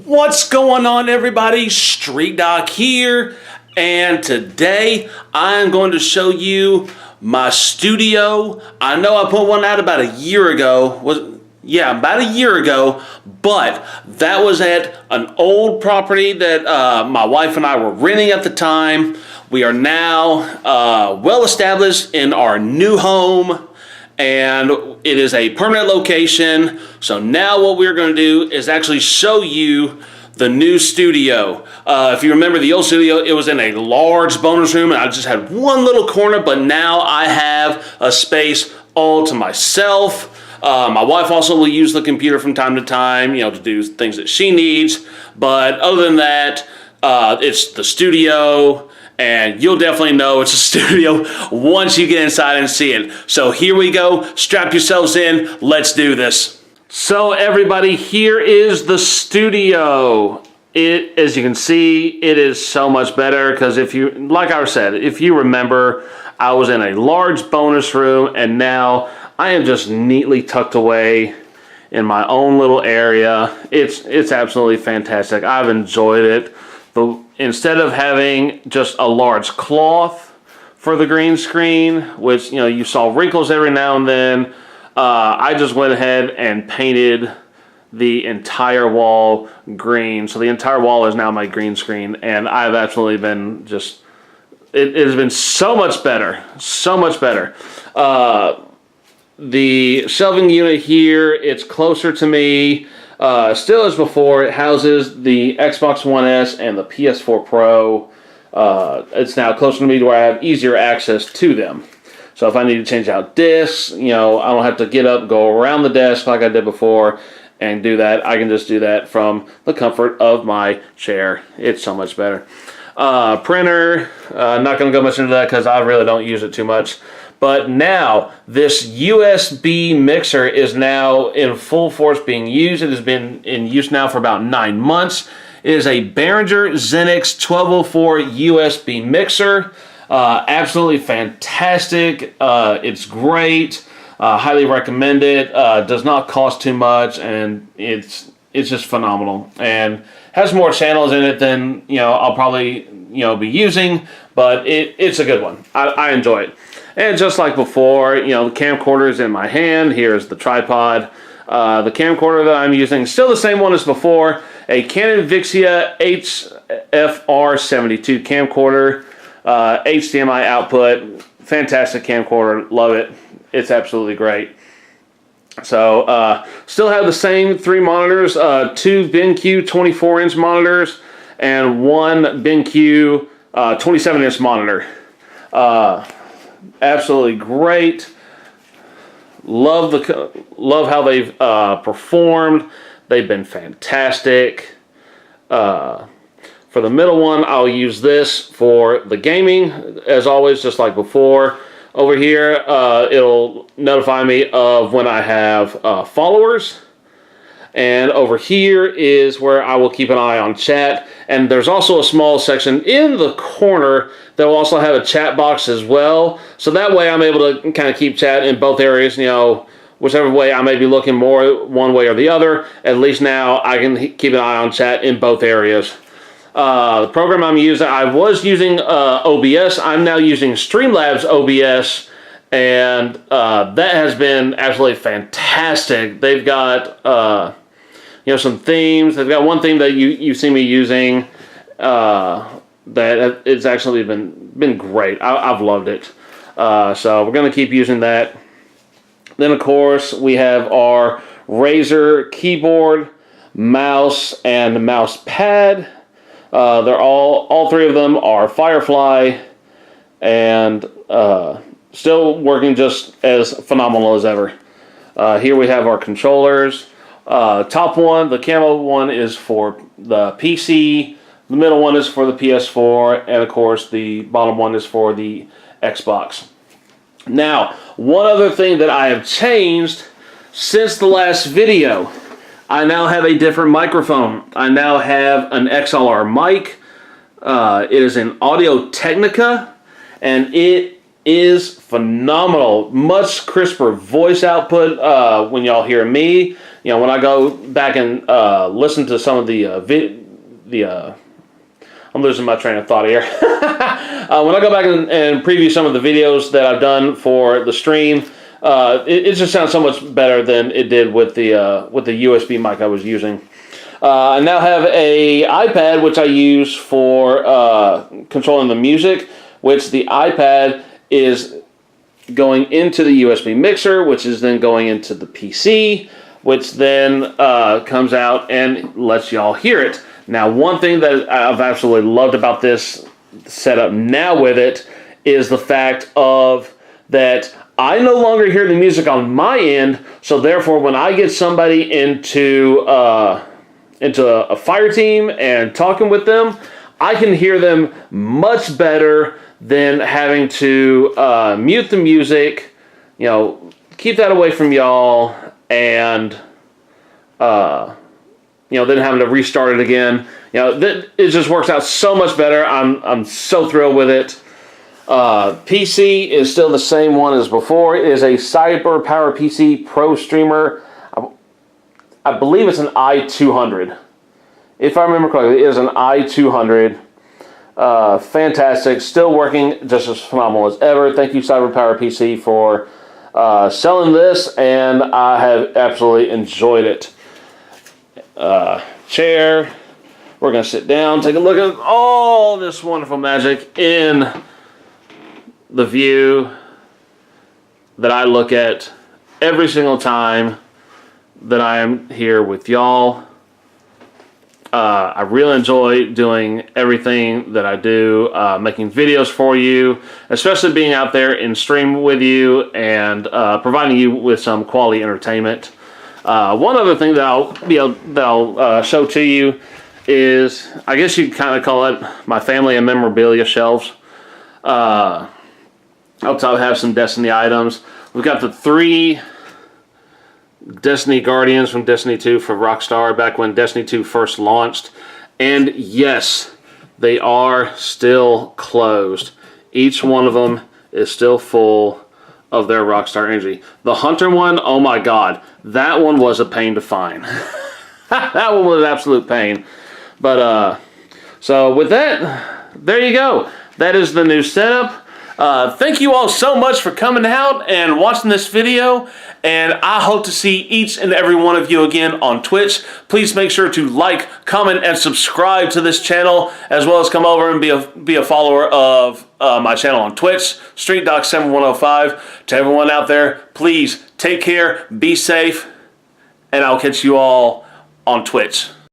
What's going on, everybody? Street Doc here, and today I'm going to show you my studio. I know I put one out about a year ago. About a year ago, but that was at an old property that my wife and I were renting at the time. We are now well established in our new home, and it is a permanent location. So now what we're going to do is actually show you the new studio. If you remember the old studio, it was in a large bonus room and I just had one little corner, but now I have a space all to myself. My wife also will use the computer from time to time, to do things that she needs. But other than that, it's the studio. And you'll definitely know it's a studio once you get inside and see it. So here we go. Strap yourselves in. Let's do this. So everybody, here is the studio. As you can see, it is so much better because like I said, if you remember, I was in a large bonus room and now I am just neatly tucked away in my own little area. It's absolutely fantastic. I've enjoyed it. Instead of having just a large cloth for the green screen, which you saw wrinkles every now and then, I just went ahead and painted the entire wall green. So the entire wall is now my green screen, and I've absolutely been it has been so much better, so much better. The shelving unit here, it's closer to me. Still as before, it houses the Xbox One S and the PS4 Pro. It's now closer to me to where I have easier access to them. So if I need to change out discs, I don't have to get up, go around the desk like I did before and do that. I can just do that from the comfort of my chair. It's so much better. Printer, not going to go much into that because I really don't use it too much. But now, this USB mixer is now in full force being used. It has been in use now for about 9 months. It is a Behringer Zenix 1204 USB mixer. Absolutely fantastic. It's great. Highly recommend it. Does not cost too much, and it's just phenomenal. And has more channels in it than I'll probably be using, but it's a good one. I enjoy it. And just like before, the camcorder is in my hand. Here's the tripod. The camcorder that I'm using, still the same one as before, a Canon Vixia HFR72 camcorder, HDMI output, fantastic camcorder, love it. It's absolutely great. So, still have the same 3 monitors, 2 BenQ 24-inch monitors, and 1 BenQ 27-inch monitor. Absolutely great. Love how they've performed. They've been fantastic. For the middle one, I'll use this for the gaming, as always, just like before. Over here, it'll notify me of when I have followers. And over here is where I will keep an eye on chat. And there's also a small section in the corner that will also have a chat box as well. So that way I'm able to kind of keep chat in both areas, whichever way I may be looking more one way or the other. At least now I can keep an eye on chat in both areas. The program I'm using, I was using OBS. I'm now using Streamlabs OBS. And that has been absolutely fantastic. They've got some themes. They've got one theme that you see me using that it's actually been great. I've loved it. So we're going to keep using that. Then, of course, we have our Razer keyboard, mouse, and mouse pad. They're all 3 of them are Firefly, and still working just as phenomenal as ever. Here we have our controllers. Top one, the camo one, is for the PC. The middle one is for the PS4. And, of course, the bottom one is for the Xbox. Now, one other thing that I have changed since the last video, I now have a different microphone. I now have an XLR mic. It is an Audio Technica, and it is phenomenal. Much crisper voice output when y'all hear me. when I go back and listen to some of I'm losing my train of thought here. When I go back and preview some of the videos that I've done for the stream, it just sounds so much better than it did with the USB mic I was using. I now have a iPad which I use for controlling the music, which the iPad is going into the USB mixer, which is then going into the PC, which then comes out and lets y'all hear it. Now, one thing that I've absolutely loved about this setup now with it is the fact of that I no longer hear the music on my end, so therefore when I get somebody into a fire team and talking with them, I can hear them much better than having to mute the music, keep that away from y'all, and then having to restart it again. It just works out so much better. I'm so thrilled with it. PC is still the same one as before. It is a CyberPower PC Pro Streamer. I believe it's an i200. If I remember correctly, it is an i200. Fantastic. Still working just as phenomenal as ever. Thank you, CyberPower PC, for selling this, and I have absolutely enjoyed it. Chair. We're going to sit down, take a look at all this wonderful magic in the view that I look at every single time that I am here with y'all. I really enjoy doing everything that I do, making videos for you, especially being out there in stream with you and providing you with some quality entertainment. One other thing that I'll show to you is, I guess you kind of call it my family and memorabilia shelves. Up top I have some Destiny items. We've got the 3 Destiny Guardians from Destiny 2 for Rockstar back when Destiny 2 first launched. And yes, they are still closed. Each one of them is still full of their Rockstar energy. The Hunter one, oh my god, that one was a pain to find. That one was an absolute pain. But, so with that, there you go. That is the new setup. Thank you all so much for coming out and watching this video, and I hope to see each and every one of you again on Twitch. Please make sure to like, comment, and subscribe to this channel, as well as come over and be a follower of my channel on Twitch, StreetDoc7105. To everyone out there, please take care, be safe, and I'll catch you all on Twitch.